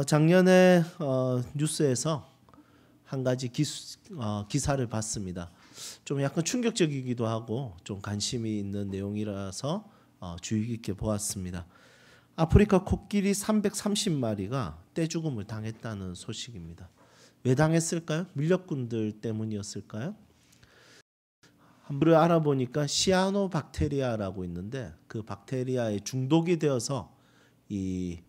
작년에 뉴스에서 한 가지 기사를 봤습니다. 좀 약간 충격적이기도 하고 좀 관심이 있는 내용이라서 주의 깊게 보았습니다. 아프리카 코끼리 330마리가 떼죽음을 당했다는 소식입니다. 왜 당했을까요? 밀렵꾼들 때문이었을까요? 한번 알아보니까 시아노박테리아라고 있는데 그 박테리아에 중독이 되어서 이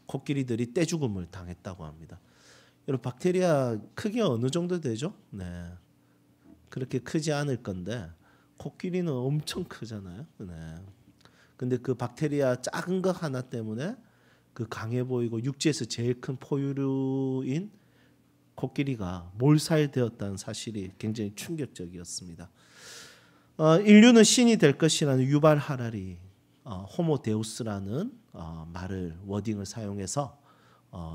코끼리들이 떼죽음을 당했다고 합니다. 여러분 박테리아 크기가 어느 정도 되죠? 네, 그렇게 크지 않을 건데 코끼리는 엄청 크잖아요. 네. 근데 그 박테리아 작은 것 하나 때문에 그 강해 보이고 육지에서 제일 큰 포유류인 코끼리가 몰살되었다는 사실이 굉장히 충격적이었습니다. 인류는 신이 될 것이라는 유발 하라리 호모 데우스라는 말을 워딩을 사용해서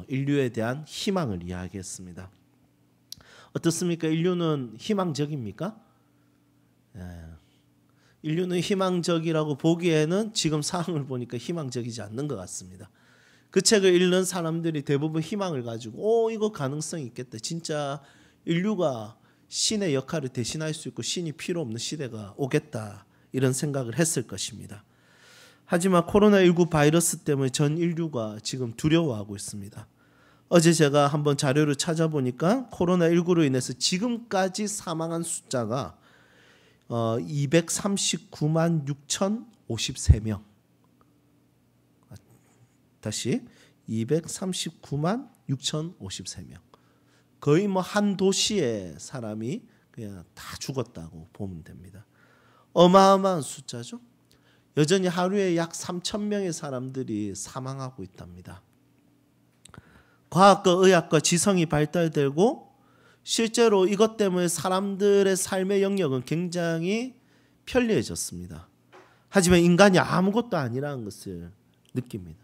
인류에 대한 희망을 이야기했습니다. 어떻습니까? 인류는 희망적입니까? 인류는 희망적이라고 보기에는 지금 상황을 보니까 희망적이지 않는 것 같습니다. 그 책을 읽는 사람들이 대부분 희망을 가지고 이거 가능성이 있겠다. 진짜 인류가 신의 역할을 대신할 수 있고 신이 필요 없는 시대가 오겠다. 이런 생각을 했을 것입니다. 하지만 코로나19 바이러스 때문에 전 인류가 지금 두려워하고 있습니다. 어제 제가 한번 자료를 찾아보니까 코로나19로 인해서 지금까지 사망한 숫자가 239만 6,053명. 다시 239만 6,053명. 거의 뭐 한 도시의 사람이 그냥 다 죽었다고 보면 됩니다. 어마어마한 숫자죠. 여전히 하루에 약 3,000명의 사람들이 사망하고 있답니다. 과학과 의학과 지성이 발달되고 실제로 이것 때문에 사람들의 삶의 영역은 굉장히 편리해졌습니다. 하지만 인간이 아무것도 아니라는 것을 느낍니다.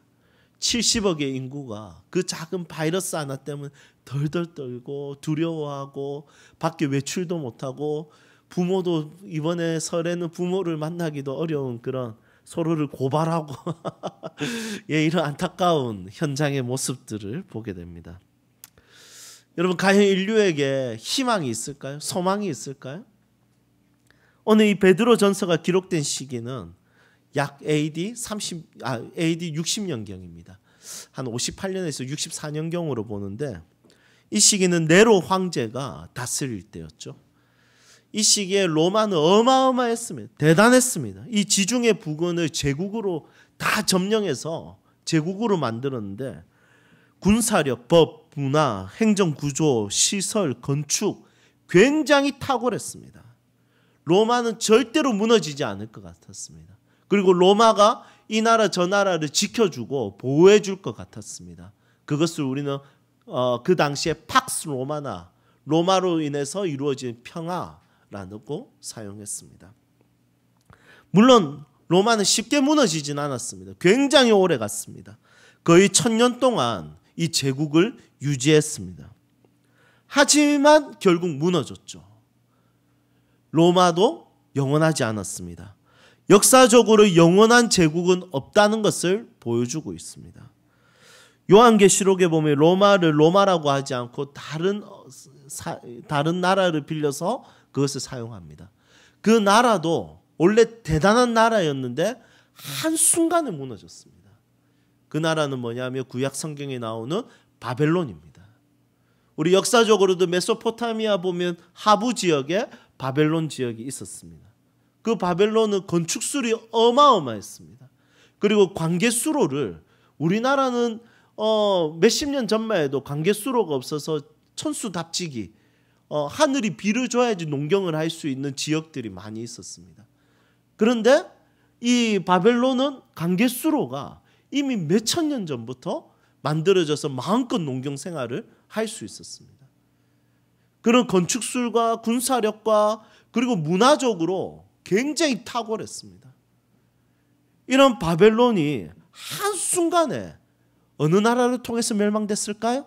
70억의 인구가 그 작은 바이러스 하나 때문에 덜덜 떨고 두려워하고 밖에 외출도 못하고 부모도 이번에 설에는 부모를 만나기도 어려운 그런 서로를 고발하고 이런 안타까운 현장의 모습들을 보게 됩니다. 여러분 과연 인류에게 희망이 있을까요? 소망이 있을까요? 오늘 이 베드로전서가 기록된 시기는 약 AD 60년경입니다. 한 58년에서 64년경으로 보는데 이 시기는 네로 황제가 다스릴 때였죠. 이 시기에 로마는 어마어마했습니다. 대단했습니다. 이 지중해 부근을 제국으로 다 점령해서 제국으로 만들었는데 군사력, 법, 문화, 행정구조, 시설, 건축 굉장히 탁월했습니다. 로마는 절대로 무너지지 않을 것 같았습니다. 그리고 로마가 이 나라 저 나라를 지켜주고 보호해 줄 것 같았습니다. 그것을 우리는 그 당시에 팍스 로마나 로마로 인해서 이루어진 평화라고 사용했습니다. 물론 로마는 쉽게 무너지진 않았습니다. 굉장히 오래 갔습니다. 거의 1000년 동안 이 제국을 유지했습니다. 하지만 결국 무너졌죠. 로마도 영원하지 않았습니다. 역사적으로 영원한 제국은 없다는 것을 보여주고 있습니다. 요한계시록에 보면 로마를 로마라고 하지 않고 다른 나라를 빌려서 그것을 사용합니다. 그 나라도 원래 대단한 나라였는데 한순간에 무너졌습니다. 그 나라는 뭐냐면 구약 성경에 나오는 바벨론입니다. 우리 역사적으로도 메소포타미아 보면 하부 지역에 바벨론 지역이 있었습니다. 그 바벨론은 건축술이 어마어마했습니다. 그리고 관계수로를 우리나라는 몇십 년 전만 해도 관계수로가 없어서 천수답지기 하늘이 비를 줘야지 농경을 할 수 있는 지역들이 많이 있었습니다. 그런데 이 바벨론은 관계수로가 이미 몇천 년 전부터 만들어져서 마음껏 농경 생활을 할 수 있었습니다. 그런 건축술과 군사력과 그리고 문화적으로 굉장히 탁월했습니다. 이런 바벨론이 한순간에 어느 나라를 통해서 멸망됐을까요?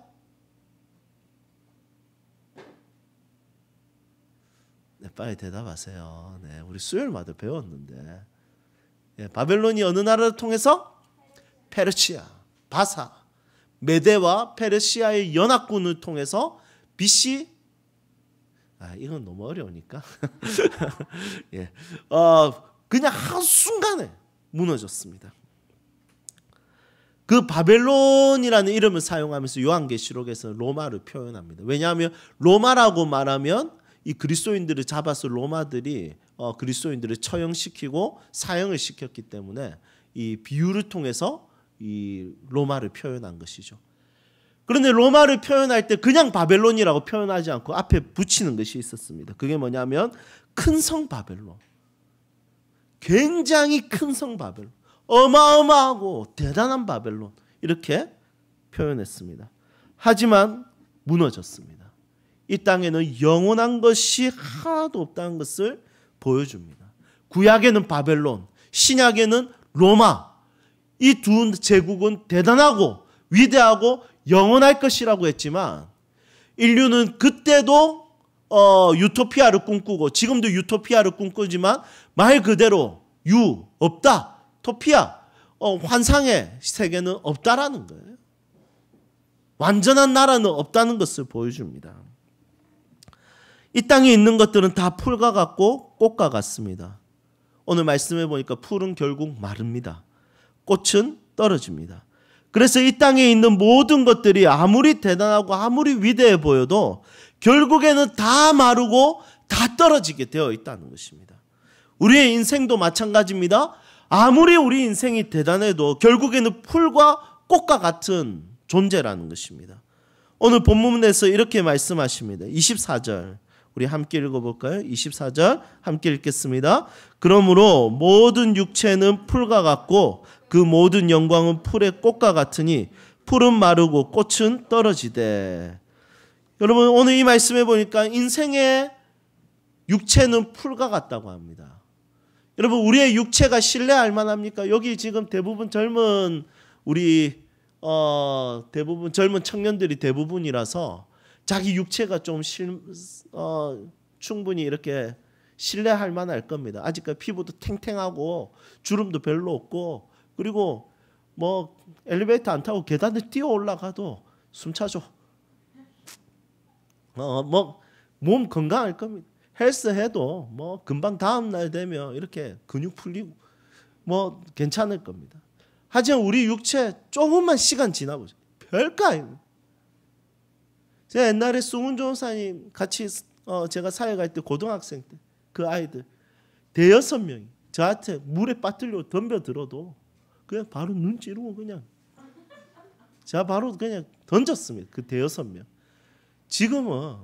네, 빨리 대답하세요. 네, 우리 수요일마다 배웠는데 바벨론이 어느 나라를 통해서? 페르시아. 바사, 메대와 페르시아의 연합군을 통해서 BC 이건 너무 어려우니까 예, 그냥 한순간에 무너졌습니다. 그 바벨론이라는 이름을 사용하면서 요한계시록에서 로마를 표현합니다. 왜냐하면 로마라고 말하면 이 그리스도인들을 잡아서 로마들이 그리스도인들을 처형시키고 사형을 시켰기 때문에 이 비유를 통해서 이 로마를 표현한 것이죠. 그런데 로마를 표현할 때 그냥 바벨론이라고 표현하지 않고 앞에 붙이는 것이 있었습니다. 그게 뭐냐면 큰 성 바벨론. 굉장히 큰 성 바벨론. 어마어마하고 대단한 바벨론. 이렇게 표현했습니다. 하지만 무너졌습니다. 이 땅에는 영원한 것이 하나도 없다는 것을 보여줍니다. 구약에는 바벨론, 신약에는 로마. 이 두 제국은 대단하고 위대하고 영원할 것이라고 했지만 인류는 그때도 유토피아를 꿈꾸고 지금도 유토피아를 꿈꾸지만 말 그대로 없다. 토피아, 환상의 세계는 없다라는 거예요. 완전한 나라는 없다는 것을 보여줍니다. 이 땅에 있는 것들은 다 풀과 같고 꽃과 같습니다. 오늘 말씀해 보니까 풀은 결국 마릅니다. 꽃은 떨어집니다. 그래서 이 땅에 있는 모든 것들이 아무리 대단하고 아무리 위대해 보여도 결국에는 다 마르고 다 떨어지게 되어 있다는 것입니다. 우리의 인생도 마찬가지입니다. 아무리 우리 인생이 대단해도 결국에는 풀과 꽃과 같은 존재라는 것입니다. 오늘 본문에서 이렇게 말씀하십니다. 24절 우리 함께 읽어볼까요? 24절 함께 읽겠습니다. 그러므로 모든 육체는 풀과 같고 그 모든 영광은 풀의 꽃과 같으니 풀은 마르고 꽃은 떨어지되. 여러분 오늘 이 말씀해 보니까 인생의 육체는 풀과 같다고 합니다. 여러분 우리의 육체가 신뢰할 만합니까? 여기 지금 대부분 젊은 대부분 젊은 청년들이 대부분이라서 자기 육체가 좀 충분히 이렇게 신뢰할 만할 겁니다. 아직까지 피부도 탱탱하고 주름도 별로 없고 그리고 뭐 엘리베이터 안 타고 계단을 뛰어 올라가도 숨 차죠. 뭐 몸 건강할 겁니다. 헬스 해도 뭐 금방 다음 날 되면 이렇게 근육 풀리고 뭐 괜찮을 겁니다. 하지만 우리 육체 조금만 시간 지나보죠. 별거 아닙니다. 제가 옛날에 수문 조사님 같이 제가 사회 갈 때 고등학생 때 그 아이들 대여섯 명이 저한테 물에 빠뜨려 덤벼들어도 그냥 바로 눈 찌르고 그냥 제가 바로 그냥 던졌습니다. 그 대여섯 명. 지금은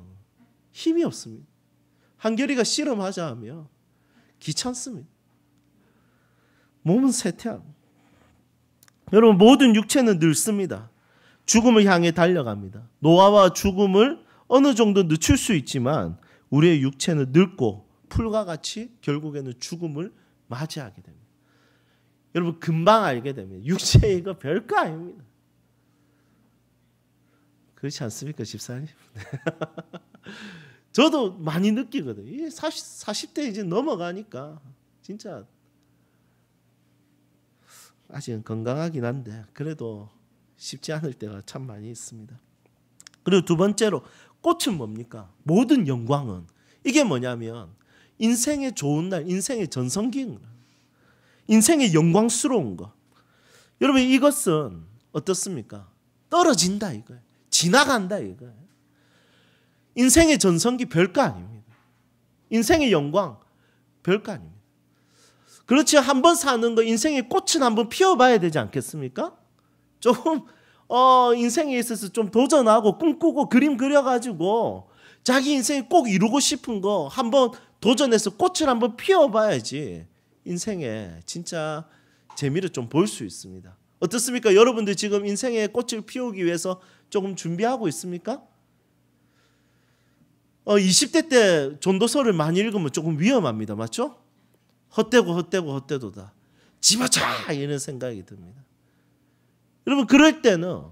힘이 없습니다. 한결이가 씨름하자 하면 귀찮습니다. 몸은 쇠퇴하고. 여러분 모든 육체는 늙습니다. 죽음을 향해 달려갑니다. 노화와 죽음을 어느 정도 늦출 수 있지만 우리의 육체는 늙고 풀과 같이 결국에는 죽음을 맞이하게 됩니다. 여러분 금방 알게 됩니다. 육체 이거 별거 아닙니다. 그렇지 않습니까 집사님? 저도 많이 느끼거든요. 40대 이제 넘어가니까 진짜 아직은 건강하긴 한데 그래도 쉽지 않을 때가 참 많이 있습니다. 그리고 두 번째로 꽃은 뭡니까? 모든 영광은 이게 뭐냐면 인생의 좋은 날, 인생의 전성기인 거예요. 인생의 영광스러운 거. 여러분 이것은 어떻습니까? 떨어진다 이거예요. 지나간다 이거예요. 인생의 전성기 별거 아닙니다. 인생의 영광 별거 아닙니다. 그렇지 한번 사는 거 인생의 꽃은 한번 피워봐야 되지 않겠습니까? 조금 인생에 있어서 좀 도전하고 꿈꾸고 그림 그려가지고 자기 인생에 꼭 이루고 싶은 거 한번 도전해서 꽃을 한번 피워봐야지 인생에 진짜 재미를 좀 볼 수 있습니다. 어떻습니까? 여러분들 지금 인생에 꽃을 피우기 위해서 조금 준비하고 있습니까? 20대 때 전도서를 많이 읽으면 조금 위험합니다. 맞죠? 헛되도다. 집어차 이런 생각이 듭니다. 여러분 그럴 때는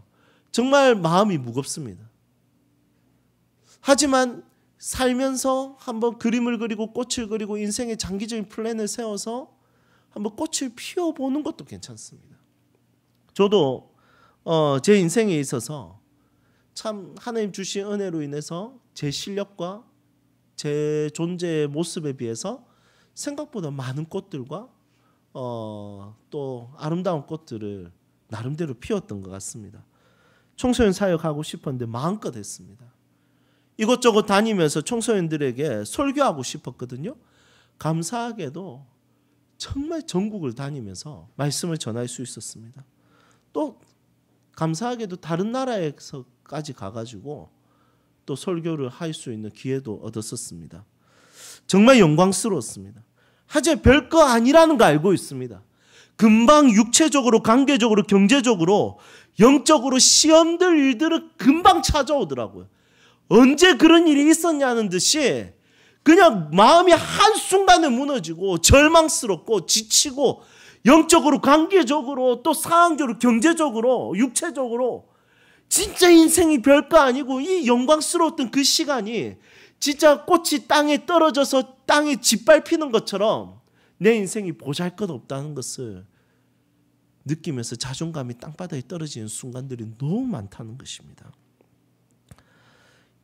정말 마음이 무겁습니다. 하지만 살면서 한번 그림을 그리고 꽃을 그리고 인생의 장기적인 플랜을 세워서 한번 꽃을 피워보는 것도 괜찮습니다. 저도 제 인생에 있어서 참 하나님 주신 은혜로 인해서 제 실력과 제 존재의 모습에 비해서 생각보다 많은 꽃들과 또 아름다운 꽃들을 나름대로 피웠던 것 같습니다. 청소년 사역하고 싶었는데 마음껏 했습니다. 이곳저곳 다니면서 청소년들에게 설교하고 싶었거든요. 감사하게도 정말 전국을 다니면서 말씀을 전할 수 있었습니다. 또 감사하게도 다른 나라에서까지 가가지고 또 설교를 할 수 있는 기회도 얻었었습니다. 정말 영광스러웠습니다. 하지만 별거 아니라는 거 알고 있습니다. 금방 육체적으로, 관계적으로, 경제적으로, 영적으로 시험들 일들은 금방 찾아오더라고요. 언제 그런 일이 있었냐는 듯이 그냥 마음이 한순간에 무너지고 절망스럽고 지치고 영적으로, 관계적으로, 또 상황적으로, 경제적으로, 육체적으로 진짜 인생이 별거 아니고 이 영광스러웠던 그 시간이 진짜 꽃이 땅에 떨어져서 땅에 짓밟히는 것처럼 내 인생이 보잘것없다는 것을 느끼면서 자존감이 땅바닥에 떨어지는 순간들이 너무 많다는 것입니다.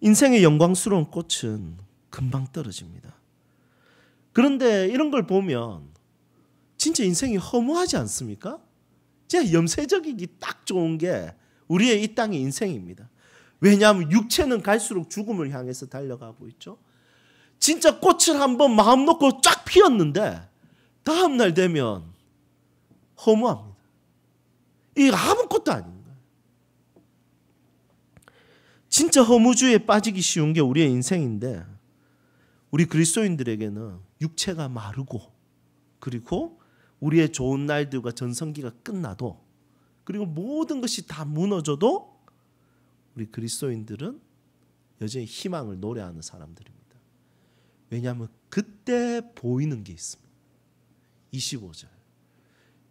인생의 영광스러운 꽃은 금방 떨어집니다. 그런데 이런 걸 보면 진짜 인생이 허무하지 않습니까? 진짜 염세적이기 딱 좋은 게 우리의 이 땅의 인생입니다. 왜냐하면 육체는 갈수록 죽음을 향해서 달려가고 있죠. 진짜 꽃을 한번 마음 놓고 쫙 피었는데 다음 날 되면 허무합니다. 이게 아무것도 아닌 거예요. 진짜 허무주의에 빠지기 쉬운 게 우리의 인생인데 우리 그리스도인들에게는 육체가 마르고 그리고 우리의 좋은 날들과 전성기가 끝나도 그리고 모든 것이 다 무너져도 우리 그리스도인들은 여전히 희망을 노래하는 사람들입니다. 왜냐하면 그때 보이는 게 있습니다. 25절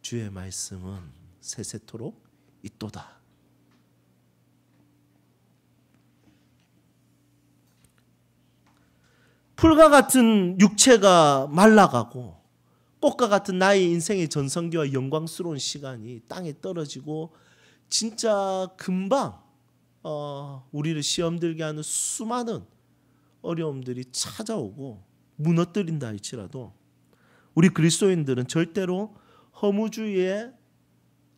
주의 말씀은 세세토록 있도다. 풀과 같은 육체가 말라가고 꽃과 같은 나의 인생의 전성기와 영광스러운 시간이 땅에 떨어지고 진짜 금방 우리를 시험들게 하는 수많은 어려움들이 찾아오고 무너뜨린다 할지라도 우리 그리스도인들은 절대로 허무주의에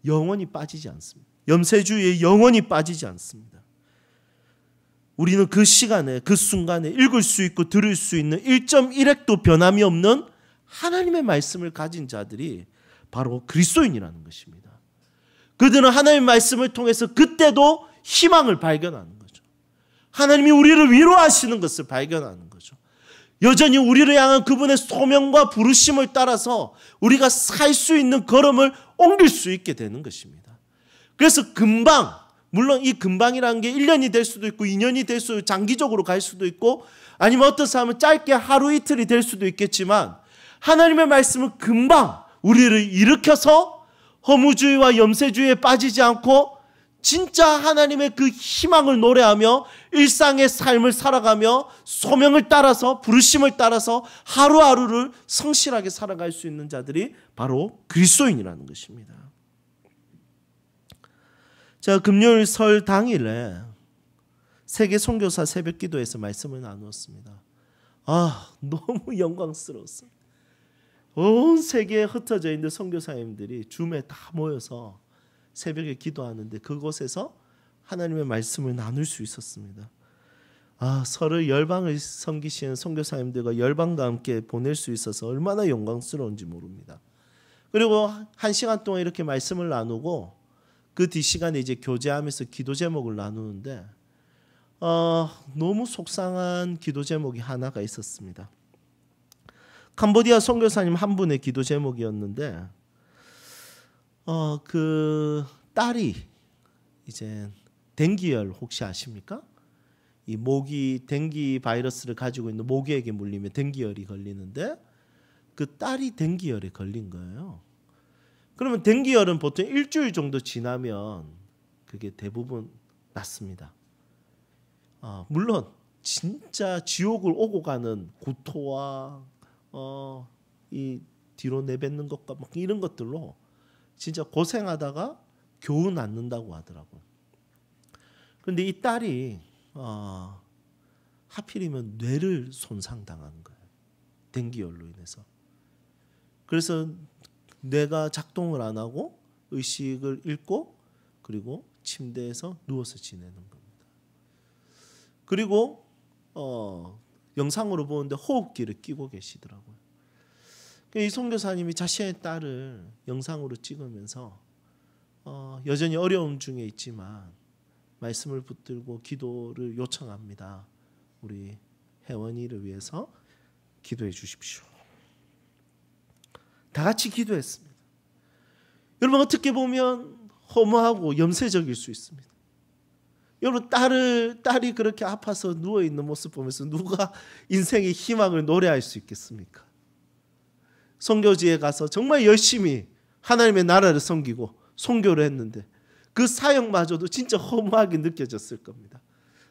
영원히 빠지지 않습니다. 염세주의에 영원히 빠지지 않습니다. 우리는 그 시간에 그 순간에 읽을 수 있고 들을 수 있는 1.1핵도 변함이 없는 하나님의 말씀을 가진 자들이 바로 그리스도인이라는 것입니다. 그들은 하나님의 말씀을 통해서 그때도 희망을 발견하는 거죠. 하나님이 우리를 위로하시는 것을 발견하는 거죠. 여전히 우리를 향한 그분의 소명과 부르심을 따라서 우리가 살 수 있는 걸음을 옮길 수 있게 되는 것입니다. 그래서 금방, 물론 이 금방이라는 게 1년이 될 수도 있고 2년이 될 수도 있고 장기적으로 갈 수도 있고 아니면 어떤 사람은 짧게 하루 이틀이 될 수도 있겠지만 하나님의 말씀은 금방 우리를 일으켜서 허무주의와 염세주의에 빠지지 않고 진짜 하나님의 그 희망을 노래하며 일상의 삶을 살아가며 소명을 따라서 부르심을 따라서 하루하루를 성실하게 살아갈 수 있는 자들이 바로 그리스도인이라는 것입니다. 제가 금요일 설 당일에 세계 선교사 새벽 기도에서 말씀을 나누었습니다. 너무 영광스러웠습니다. 온 세계에 흩어져 있는 선교사님들이 줌에 다 모여서 새벽에 기도하는데 그곳에서 하나님의 말씀을 나눌 수 있었습니다. 설을 열방을 섬기시는 선교사님들과 열방과 함께 보낼 수 있어서 얼마나 영광스러운지 모릅니다. 그리고 1시간 동안 이렇게 말씀을 나누고 그 뒷시간에 이제 교제하면서 기도 제목을 나누는데 너무 속상한 기도 제목이 하나가 있었습니다. 캄보디아 선교사님 한 분의 기도 제목이었는데 그 딸이 이제 댕기열 혹시 아십니까? 이 모기 댕기 바이러스를 가지고 있는 모기에게 물리면 댕기열이 걸리는데 그 딸이 댕기열에 걸린 거예요. 그러면 댕기열은 보통 일주일 정도 지나면 그게 대부분 낫습니다. 물론 진짜 지옥을 오고 가는 구토와 이 뒤로 내뱉는 것과 막 이런 것들로 진짜 고생하다가 겨우 낫는다고 하더라고요. 그런데 이 딸이 하필이면 뇌를 손상당한 거예요. dengu열로 인해서. 그래서 뇌가 작동을 안 하고 의식을 잃고 그리고 침대에서 누워서 지내는 겁니다. 그리고 영상으로 보는데 호흡기를 끼고 계시더라고요. 이 선교사님이 자신의 딸을 영상으로 찍으면서 여전히 어려움 중에 있지만 말씀을 붙들고 기도를 요청합니다. 우리 혜원이를 위해서 기도해 주십시오. 다 같이 기도했습니다. 여러분 어떻게 보면 허무하고 염세적일 수 있습니다. 여러분 딸이 그렇게 아파서 누워있는 모습 보면서 누가 인생의 희망을 노래할 수 있겠습니까? 선교지에 가서 정말 열심히 하나님의 나라를 섬기고 선교를 했는데 그 사역마저도 진짜 허무하게 느껴졌을 겁니다.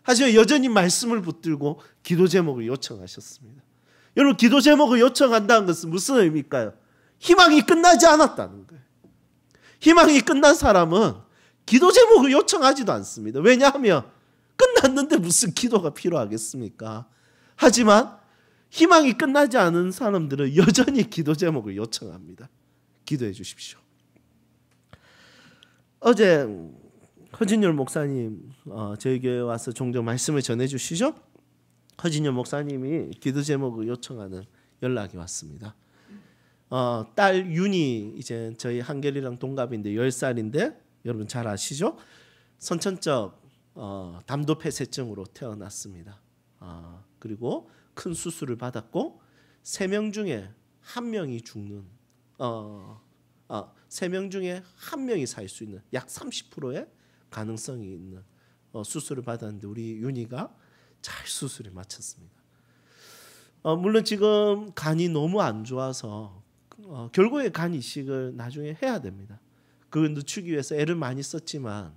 하지만 여전히 말씀을 붙들고 기도 제목을 요청하셨습니다. 여러분 기도 제목을 요청한다는 것은 무슨 의미일까요? 희망이 끝나지 않았다는 거예요. 희망이 끝난 사람은 기도 제목을 요청하지도 않습니다. 왜냐하면 끝났는데 무슨 기도가 필요하겠습니까? 하지만 희망이 끝나지 않은 사람들은 여전히 기도 제목을 요청합니다. 기도해 주십시오. 어제 허진열 목사님 저희 교회에 와서 종종 말씀을 전해주시죠. 허진열 목사님이 기도 제목을 요청하는 연락이 왔습니다. 딸 윤이 이제 저희 한결이랑 동갑인데 10살인데 여러분 잘 아시죠? 선천적 담도 폐쇄증으로 태어났습니다. 그리고 큰 수술을 받았고 3명 중에 1명이 죽는 3명 중에 1명이 살 수 있는 약 30%의 가능성이 있는 수술을 받았는데 우리 윤희가 잘 수술을 마쳤습니다. 물론 지금 간이 너무 안 좋아서 결국에 간 이식을 나중에 해야 됩니다. 그걸 늦추기 위해서 애를 많이 썼지만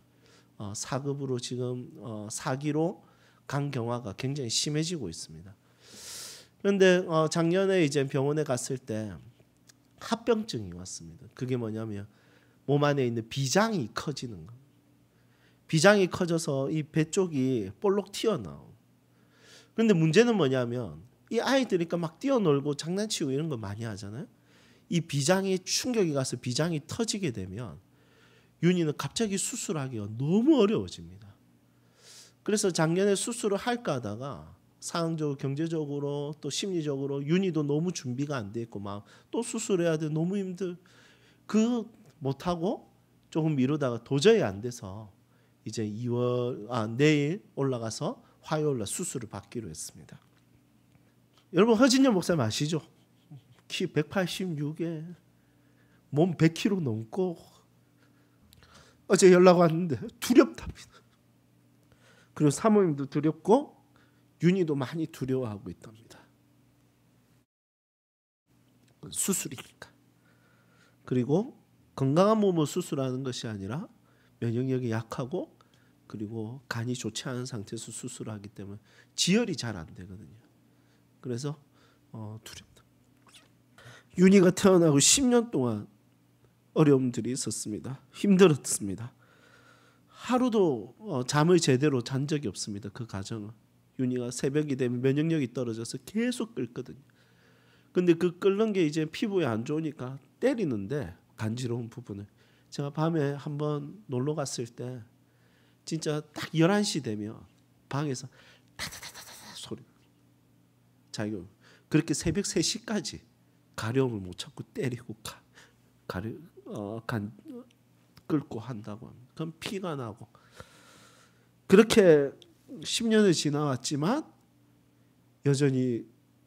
4급으로 지금 4기로 간 경화가 굉장히 심해지고 있습니다. 그런데 작년에 이제 병원에 갔을 때 합병증이 왔습니다. 그게 뭐냐면 몸 안에 있는 비장이 커지는 거. 비장이 커져서 이 배 쪽이 볼록 튀어나오고. 그런데 문제는 뭐냐면 이 아이들이니까 막 뛰어놀고 장난치고 이런 거 많이 하잖아요. 이 비장이 충격이 가서 비장이 터지게 되면 윤희는 갑자기 수술하기가 너무 어려워집니다. 그래서 작년에 수술을 할까 하다가 상황적으로 경제적으로 또 심리적으로 윤희도 너무 준비가 안 돼 있고 막 또 수술해야 돼 너무 힘들 못하고 조금 미루다가 도저히 안 돼서 이제 내일 올라가서 화요일날 수술을 받기로 했습니다. 여러분 허진영 목사님 아시죠? 키 186에 몸 100kg 넘고 어제 연락 왔는데 두렵답니다. 그리고 사모님도 두렵고 윤희도 많이 두려워하고 있답니다. 수술이니까. 그리고 건강한 몸을 수술하는 것이 아니라 면역력이 약하고 그리고 간이 좋지 않은 상태에서 수술을 하기 때문에 지혈이 잘 안 되거든요. 그래서 두렵다. 윤희가 태어나고 10년 동안 어려움들이 있었습니다. 힘들었습니다. 하루도 잠을 제대로 잔 적이 없습니다. 그 가정은. 윤희가 새벽이 되면 면역력이 떨어져서 계속 끓거든요. 근데 그 끓는 게 이제 피부에 안 좋으니까 때리는데 간지러운 부분을. 제가 밤에 한번 놀러 갔을 때 진짜 딱 11시 되면 방에서 타타타타타 소리. 자기가 그렇게 새벽 3시까지 가려움을 못 참고 때리고 간 끓고 한다고 합니다. 그럼 피가 나고 그렇게 10년을 지나왔지만 여전히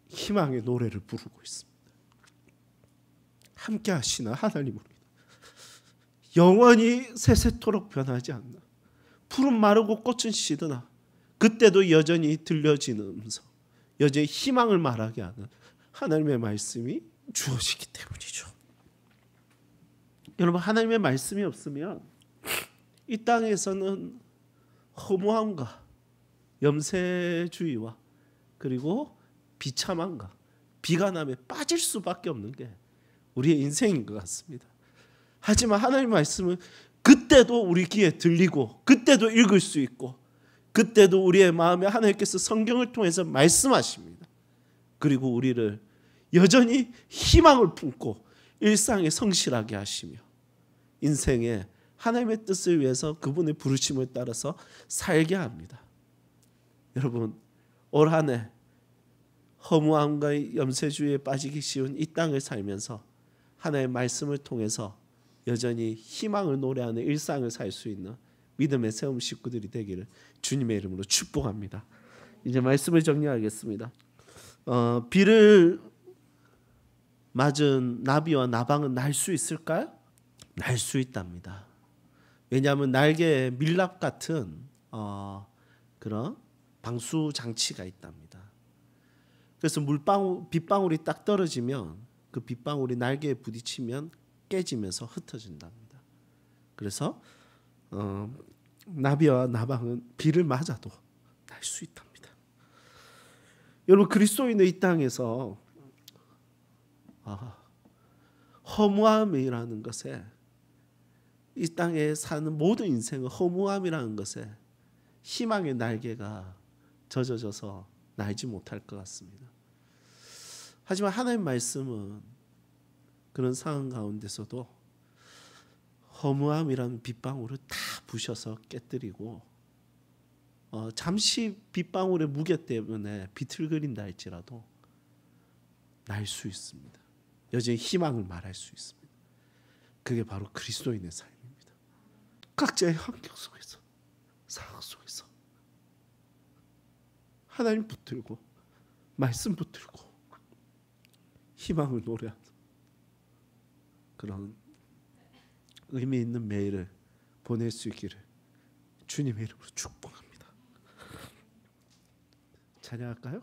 희망의 노래를 부르고 있습니다. 함께 하시나 하나님을 영원히 세세토록 변하지 않나. 푸른 마르고 꽃은 시드나 그때도 여전히 들려지는 음성, 여전히 희망을 말하게 하는 하나님의 말씀이 주어지기 때문이죠. 여러분 하나님의 말씀이 없으면 이 땅에서는 허무함과 염세주의와 그리고 비참함과 비관함에 빠질 수밖에 없는 게 우리의 인생인 것 같습니다. 하지만 하나님의 말씀은 그때도 우리 귀에 들리고 그때도 읽을 수 있고 그때도 우리의 마음에 하나님께서 성경을 통해서 말씀하십니다. 그리고 우리를 여전히 희망을 품고 일상에 성실하게 하시며 인생에 하나님의 뜻을 위해서 그분의 부르심을 따라서 살게 합니다. 여러분, 올 한 해 허무함과 염세주의에 빠지기 쉬운 이 땅을 살면서 하나님의 말씀을 통해서 여전히 희망을 노래하는 일상을 살 수 있는 믿음의 세움 식구들이 되기를 주님의 이름으로 축복합니다. 이제 말씀을 정리하겠습니다. 비를 맞은 나비와 나방은 날 수 있을까요? 날 수 있답니다. 왜냐하면 날개에 밀랍 같은 그런 방수 장치가 있답니다. 그래서 빗방울이 딱 떨어지면 그 빗방울이 날개에 부딪히면 깨지면서 흩어진답니다. 그래서 나비와 나방은 비를 맞아도 날 수 있답니다. 여러분, 그리스도인의 이 땅에서 허무함이라는 것에, 이 땅에 사는 모든 인생은 허무함이라는 것에 희망의 날개가 젖어져서 날지 못할 것 같습니다. 하지만 하나님 말씀은 그런 상황 가운데서도 허무함이라는 빗방울을 다 부셔서 깨뜨리고 잠시 빗방울의 무게 때문에 비틀거린다 할지라도 날 수 있습니다. 여전히 희망을 말할 수 있습니다. 그게 바로 그리스도인의 삶입니다. 각자의 환경 속에서, 상황 속에서 하나님 붙들고 말씀 붙들고 희망을 노래하는 그런 의미 있는 매일을 보낼 수 있기를 주님의 이름으로 축복합니다. 찬양할까요?